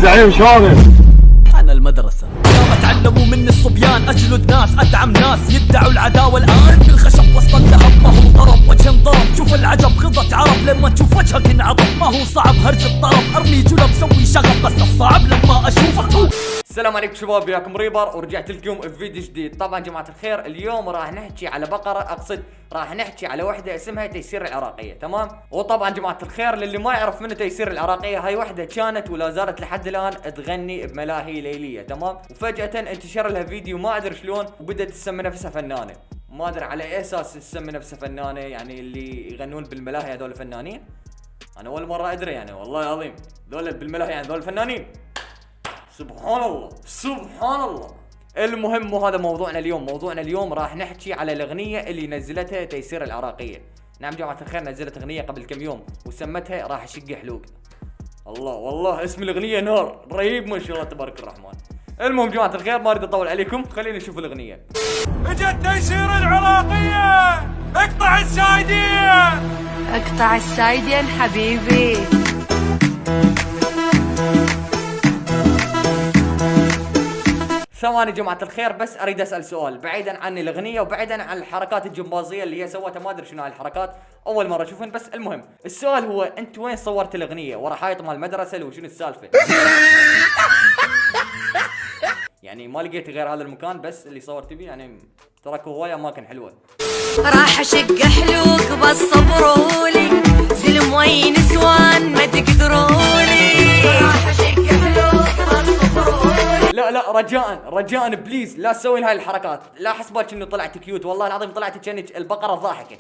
الزعيم شلونك؟ أنا المدرسة يا تعلموا مني الصبيان، أجلد ناس أدعم ناس يدعوا العداوة الآن بالخشب وسط اللهب، ما هو ضرب وجه انضرب. شوف العجب خضة عرب لما تشوف وجهك انعطب، ما هو صعب هرج الطرب ارمي جلب سوي شغب، بس الصعب لما اشوفك. السلام عليكم شباب، وياكم ريبر ورجعت لكم بفيديو جديد. طبعا جماعة الخير اليوم راح نحكي على بقرة، اقصد راح نحكي على وحدة اسمها تيسير العراقية، تمام؟ وطبعا جماعة الخير للي ما يعرف من تيسير العراقية، هاي وحدة كانت ولا زالت لحد الان تغني بملاهي ليلية، تمام؟ وفجأة انتشر لها فيديو ما ادري شلون وبدت تسمي نفسها فنانة. ما ادري على اي اساس تسمي نفسها فنانة، يعني اللي يغنون بالملاهي هذول فنانين؟ انا اول مرة ادري يعني، والله العظيم ذول بالملاهي يعني ذول فنانين. سبحان الله سبحان الله. المهم وهذا موضوعنا اليوم. موضوعنا اليوم راح نحكي على الاغنية اللي نزلتها تيسير العراقية. نعم جماعة الخير، نزلت اغنية قبل كم يوم وسمتها راح اشق حلوق. الله والله اسم الاغنية نار رهيب ما شاء الله تبارك الرحمن. المهم جماعة الخير ما اريد اطول عليكم، خلينا نشوف الاغنية. اجت تيسير العراقية، اقطع السايدين. اقطع السايدين حبيبي. ثواني جماعة الخير، بس اريد اسأل سؤال بعيدا عن الاغنية وبعيدا عن الحركات الجمبازية اللي هي سوتها، ما ادري شنو هاي الحركات، اول مرة اشوفهن. بس المهم السؤال هو انت وين صورت الاغنية؟ ورا حائط مال المدرسة لو شنو السالفة؟ يعني ما لقيت غير هذا المكان بس اللي صورت بيه، يعني تركوا هواية اماكن حلوة. راح اشق حلوك بس صبرولي، زلم وين نسوان ما تقدرولي. راح اشق حلوك بس صبرولي. لا رجاء بليز لا تسوين هاي الحركات. لا حسبك انه طلعت كيوت، والله العظيم طلعت كأنك البقرة الضاحكة.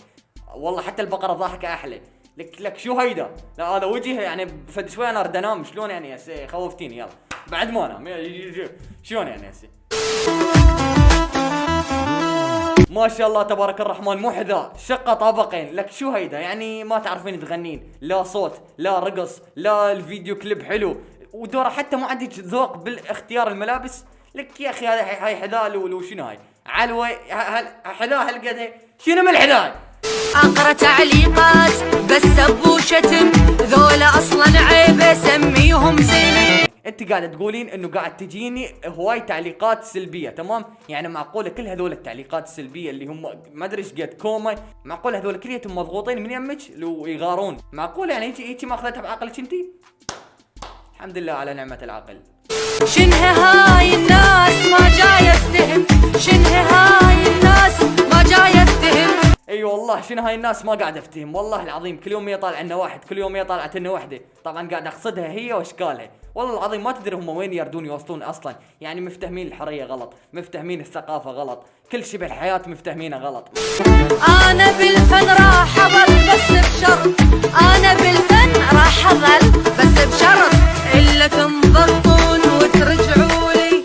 والله حتى البقرة الضاحكة احلى. لك شو هيدا؟ لا هذا وجهه يعني فد شوي انا اريد انام. شلون يعني هسه خوفتيني؟ يلا بعد ما انام شلون يعني هسه؟ ما شاء الله تبارك الرحمن، مو حذاء شقة طابقين. لك شو هيدا؟ يعني ما تعرفين تغنين، لا صوت لا رقص لا الفيديو كليب حلو، ودورة حتى ما عندك ذوق بالاختيار الملابس. لك يا اخي هاي حذاء لو شنو هاي؟ علوي حذاء هالقد شنو من الحذاء؟ اقرا تعليقات بس سب وشتم، ذولا اصلا عيب اسميهم زين. انت قاعده تقولين انه قاعد تجيني هواي تعليقات سلبيه، تمام؟ يعني معقوله كل هذول التعليقات السلبيه اللي هم ما ادري ايش قد كومه، معقوله هذول كليتهم مضغوطين من يمك لو يغارون؟ معقوله يعني هيك ما اخذتها بعقلك انت؟ الحمد لله على نعمه العقل. شنها هاي الناس ما جايه تفهم، شنها هاي الناس ما جايه تفهم. اي والله شنو هاي الناس ما قاعد افتهم، والله العظيم كل يوم يطلع لنا واحد، كل يوم طالعت لنا وحده. طبعا قاعد اقصدها هي واشكالها، والله العظيم ما تدري هم وين يردون يوصلون اصلا. يعني مفتهمين الحريه غلط، مفتهمين الثقافه غلط، كل شيء بالحياه مفتهمينه غلط. انا بالفن راح اظل بس بشرط، انا بالفن راح اظل بس بشرط الا تنضبطون وترجعوا لي.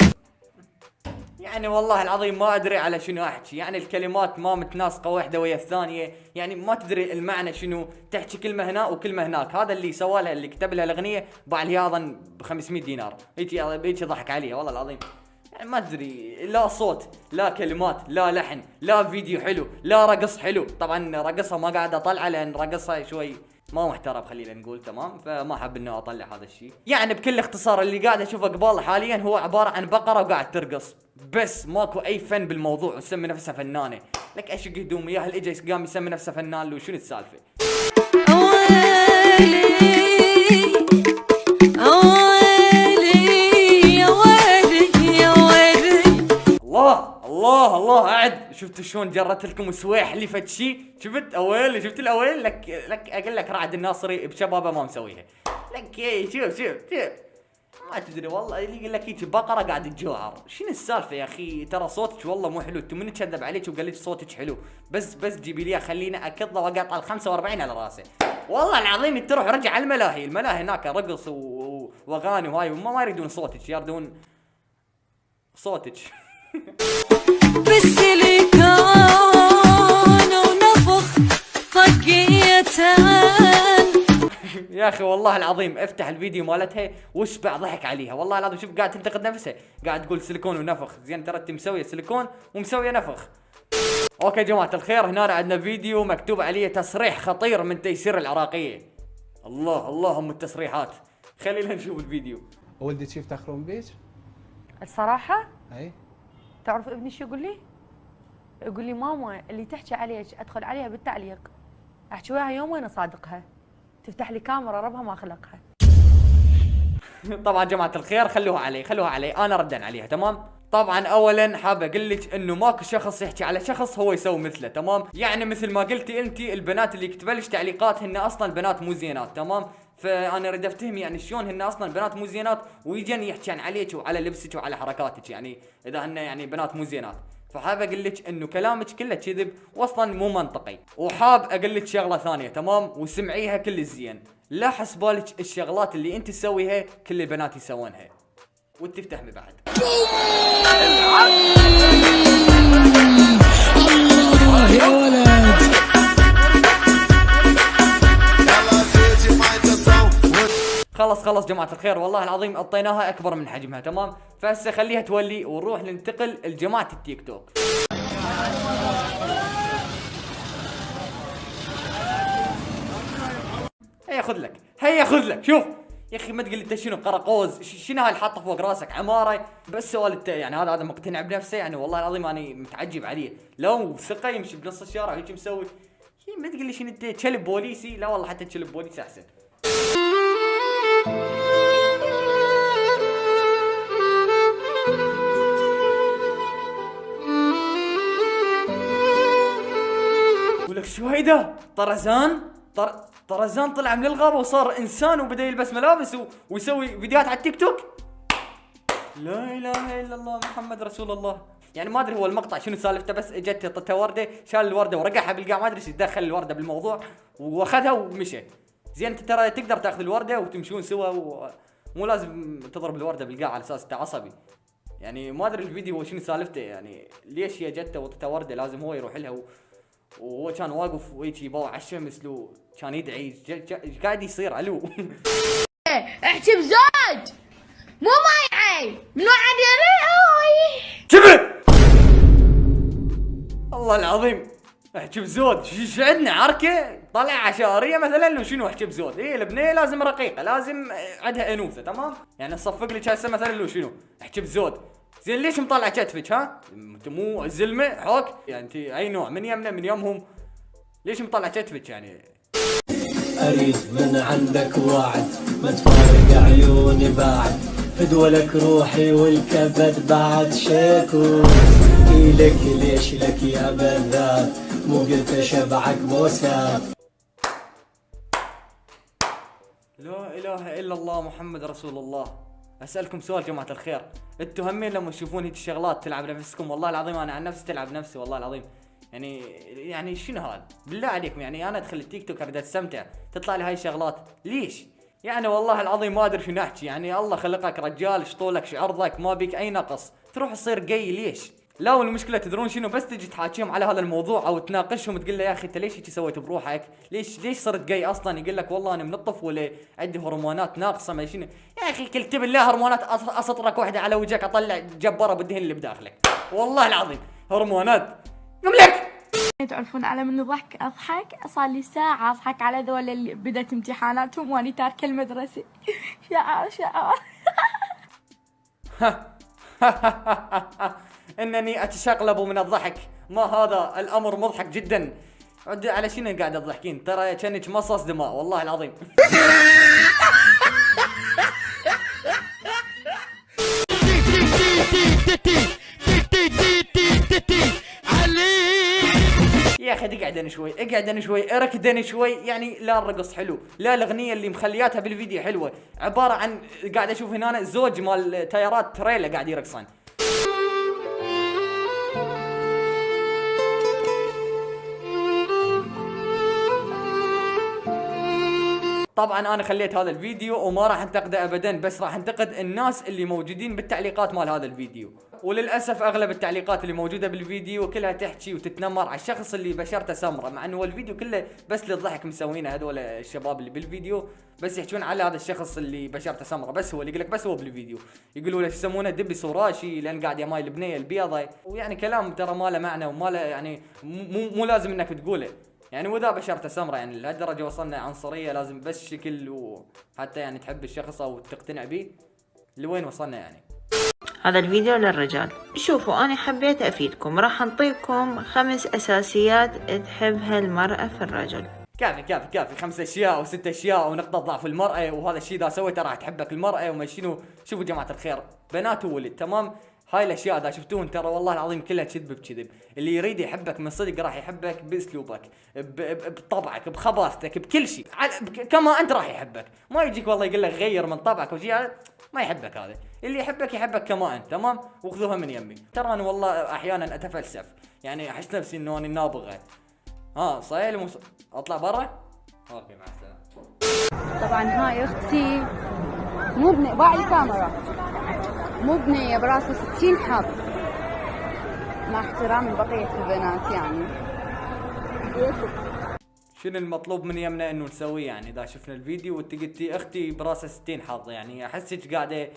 يعني والله العظيم ما ادري على شنو احكي، يعني الكلمات ما متناسقه واحده ويا الثانيه، يعني ما تدري المعنى شنو، تحكي كلمه هنا وكلمه هناك. هذا اللي سوالها اللي كتب لها الاغنيه باع لي اظن ب 500 دينار، هيك ضحك عليها والله العظيم. يعني ما ادري، لا صوت لا كلمات لا لحن لا فيديو حلو لا رقص حلو. طبعا رقصها ما قاعد اطلعه لان رقصها شوي ما محترم خلينا نقول، تمام؟ فما حاب انه اطلع هذا الشيء. يعني بكل اختصار اللي قاعد اشوفه قبال حاليا هو عباره عن بقره وقاعد ترقص بس، ماكو اي فن بالموضوع وتسمي نفسها فنانه. لك اشق هدوم يا هل اجى قام يسمي نفسه فنان لو شنو السالفه؟ ويلي ويلي يا ويلي يا ويلي. الله قاعد شفت شلون جرت لكم سويح لفت شي؟ شفت اويل؟ شفت الاويل؟ لك اقول لك رعد الناصري بشبابه ما مسويها. لك شوف ما تدري والله اللي يقول لك هيك بقره قاعد تجوعر. شنو السالفه يا اخي؟ ترى صوتك والله مو حلو، انت من كذب عليك وقال لك صوتك حلو، بس جيبي لي خلينا اكضه واقطع ال 45 على راسه. والله العظيم انت روح رجع على الملاهي هناك رقص واغاني وهاي، وما يريدون صوتك، يردون صوتك. بالسيليكون ونفخ طقيتان. يا اخي والله العظيم افتح الفيديو مالتها واشبع ضحك عليها، والله العظيم شوف قاعد تنتقد نفسها، قاعد تقول سيليكون ونفخ. زين ترى انت مسويه سيليكون ومسويه نفخ. اوكي جماعة الخير، هنا عندنا فيديو مكتوب عليه تصريح خطير من تيسير العراقية. الله ام التصريحات، خلينا نشوف الفيديو. ولدتي يفتخرون بيك؟ الصراحة اي تعرف ابني شو يقول لي؟ يقول لي ماما اللي تحكي عليك ادخل عليها بالتعليق احكي وياها يوم وين اصادقها تفتح لي كاميرا ربها ما خلقها. طبعا جماعة الخير خلوها علي انا ردا عليها. تمام. طبعا اولا حاب اقول لك انه ماكو شخص يحكي على شخص هو يسوي مثله. تمام. يعني مثل ما قلتي انت البنات اللي يكتبلش تعليقات هن اصلا البنات مو زينات. تمام. فانا اريد افتهم يعني شلون هن اصلا البنات مو زينات ويجن يحكين عليك وعلى لبسك وعلى حركاتك، يعني اذا هن يعني بنات مو زينات. فحاب اقول لك انه كلامك كله كذب واصلا مو منطقي. وحاب اقول لك شغله ثانيه. تمام. وسمعيها كل الزين، لا حسبالك الشغلات اللي انت تسويها كل البنات يسوونها وانت تفتهمي بعد. الله يا ولد. خلص جماعة الخير والله العظيم اعطيناها اكبر من حجمها. تمام. فهسه خليها تولي ونروح ننتقل لجماعة التيك توك. هيا خذ لك شوف يا اخي ما تقول انت شنو قرقوز شنو هاي اللي حاطه فوق راسك عماره بس سؤال يعني هذا مقتنع بنفسه يعني والله العظيم انا متعجب عليه. لو ثقه يمشي بنص الشارع هيك مسوي ما تقول لي شنو انت كلب بوليسي. لا والله حتى كلب بوليسي احسن. ولك شو هيدا طرزان طلع من الغابة وصار إنسان وبدأ يلبس ملابس ويسوي فيديوهات على التيك توك. لا إله إلا الله محمد رسول الله. يعني ما أدري هو المقطع شنو سالفته، بس إجت طته وردة شال الوردة ورقعها بالقاع ما أدري إيش دخل الوردة بالموضوع وأخذها ومشى. زين أنت ترى تقدر تأخذ الوردة وتمشون سوا ومو لازم تضرب الوردة بالقاع على أساس أنت عصبي. يعني ما أدري الفيديو هو شنو سالفته، يعني ليش هي جته وطته وردة لازم هو يروح لها وهو كان واقف ويجي يبوع على الشمس لو كان يدعي ايش قاعد يصير علو. احكي بزوج مو مايعي منو عاد يريد شبه الله العظيم احكي بزود ايش عندنا عركه طلع عشاريه مثلا لو شنو احكي بزود. ايه البنيه لازم رقيقه لازم عندها انوثه. تمام. يعني اصفق لك هسه مثلا لو شنو احكي بزود. زين ليش مطلع كتفك ها؟ انت مو زلمه حوك يعني انت اي نوع من يمنا من يمهم ليش مطلع كتفك يعني؟ اريد من عندك وعد ما تفارق عيوني بعد فدولك روحي والكبد بعد شكو إلك ليش لك يا بذات مو قلت شبعك بوسات. لا اله الا الله محمد رسول الله. اسالكم سؤال جماعه الخير، انتم همين لما تشوفون هيك الشغلات تلعب نفسكم؟ والله العظيم انا عن نفسي تلعب نفسي والله العظيم. يعني شنو هذا بالله عليكم؟ يعني انا ادخل التيك توك اريد استمتع تطلع لي هاي الشغلات ليش؟ يعني والله العظيم ما ادري شو نحكي. يعني الله خلقك رجال شطولك شعرضك ما بيك اي نقص تروح تصير جاي ليش؟ لا والمشكله تدرون شنو؟ بس تجي تحاكيهم على هذا الموضوع او تناقشهم تقول له يا اخي انت ليش هيك سويت بروحك؟ ليش صرت جاي اصلا؟ يقول لك والله انا من الطفوله عندي هرمونات ناقصه ما شنو. يا اخي كلت بالله هرمونات اسطرك واحده على وجهك اطلع جبره بالدهن اللي بداخلك والله العظيم هرمونات مملك. تعرفون على من اضحك صار لي ساعه اضحك على ذول اللي بدت امتحاناتهم واني تاركه المدرسه. شعر انني اتشقلب من الضحك. ما هذا الامر مضحك جدا. على شنو قاعد تضحكين؟ ترى كانك مصاص دماء والله العظيم. يا اخي اقعدن شوي اركدن شوي. يعني لا الرقص حلو لا الاغنيه اللي مخلياتها بالفيديو حلوه، عباره عن قاعد اشوف هنا زوج مال تايرات تريلا قاعد يرقصن. طبعا انا خليت هذا الفيديو وما راح انتقده ابدا، بس راح انتقد الناس اللي موجودين بالتعليقات مال هذا الفيديو. وللاسف اغلب التعليقات اللي موجوده بالفيديو كلها تحكي وتتنمر على الشخص اللي بشرته سمراء، مع انه الفيديو كله بس للضحك مسوينه هذول الشباب اللي بالفيديو، بس يحكون على هذا الشخص اللي بشرته سمراء بس هو اللي يقول لك بس هو بالفيديو يقولوا له يسمونه دبس وراشي لان قاعد يماي البنيه البيضه، ويعني كلام ترى ما له معنى وما له يعني مو لازم انك تقوله. يعني واذا بشرته سمراء يعني لهالدرجه وصلنا عنصريه لازم بس شكل وحتى يعني تحب الشخص او تقتنع به. لوين وصلنا يعني. هذا الفيديو للرجال. شوفوا أنا حبيت أفيدكم، راح نعطيكم 5 أساسيات تحبها المرأة في الرجل. كافي 5 اشياء و6 اشياء ونقطة ضعف المرأة، وهذا الشيء اذا سويته راح تحبك المرأة وما شنو. شوفوا جماعة الخير، بنات وولد، تمام؟ هاي الاشياء اذا شفتوهم ترى والله العظيم كلها كذب بكذب. اللي يريد يحبك من صدق راح يحبك باسلوبك، بطبعك، بخباثتك، بكل شيء، كما انت راح يحبك. ما يجيك والله يقول لك غير من طبعك وشيء، ما يحبك. هذا اللي يحبك كما انت، تمام؟ وخذوها من يمي. ترى انا والله احيانا اتفلسف، يعني احس نفسي انه انا نابغه. صاير اطلع برا. اوكي مع السلامه. طبعا هاي اختي مو بنية، باعي الكاميرا، مو بنية براسها 60 حظ، مع احترام بقية البنات يعني. شنو المطلوب من يمنا انه نسويه يعني اذا شفنا الفيديو وانت قلتي اختي براسها 60 حظ؟ يعني احسك قاعده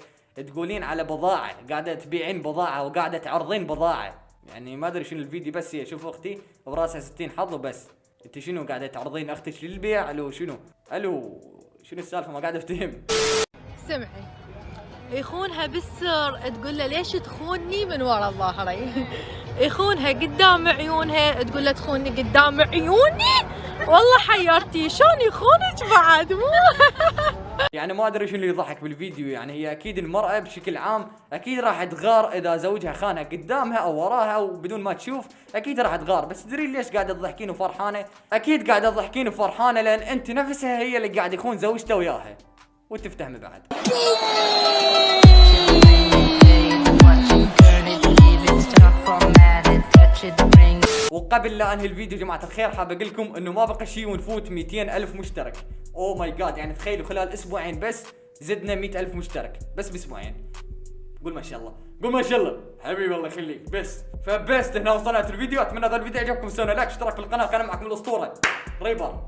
تقولين على بضاعه، قاعده تبيعين بضاعه وقاعده تعرضين بضاعه. يعني ما ادري شنو الفيديو، بس هي شوف اختي براسها 60 حظ وبس. انت شنو قاعده تعرضين اختك للبيع؟ الو شنو شنو السالفه؟ ما قاعد افتهم. سمعي يخونها بالسر، تقول له ليش تخونني من ورا ظهري؟ يخونها قدام عيونها، تقول له تخونني قدام عيوني؟ والله حيرتي، شلون يخونك بعد؟ مو يعني ما ادري شنو اللي يضحك بالفيديو. يعني هي اكيد المرأة بشكل عام اكيد راح تغار اذا زوجها خانها قدامها او وراها او بدون ما تشوف، اكيد راح تغار. بس تدري ليش قاعده تضحكين وفرحانه؟ اكيد قاعده تضحكين وفرحانه لان انت نفسها هي اللي قاعد يخون زوجته وياها، وتفتهمي بعد. وقبل لا انهي الفيديو جماعة الخير حاب اقول لكم انه ما بقى شيء ونفوت 200,000 مشترك. اوه ماي جاد، يعني تخيلوا خلال اسبوعين بس زدنا 100,000 مشترك بس باسبوعين. قول ما شاء الله، قول ما شاء الله حبيبي، الله يخليك. فبس هنا وصلت الفيديو. اتمنى هذا الفيديو عجبكم، سووا لايك، اشتراك في القناه. كان معكم الاسطوره ريبر.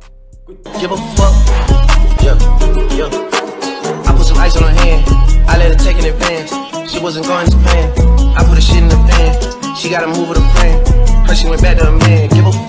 I put some ice on her hand, I let her take in advance. She wasn't going to Japan, I put her shit in the van. She gotta move with a friend, her she went back to a man. Give a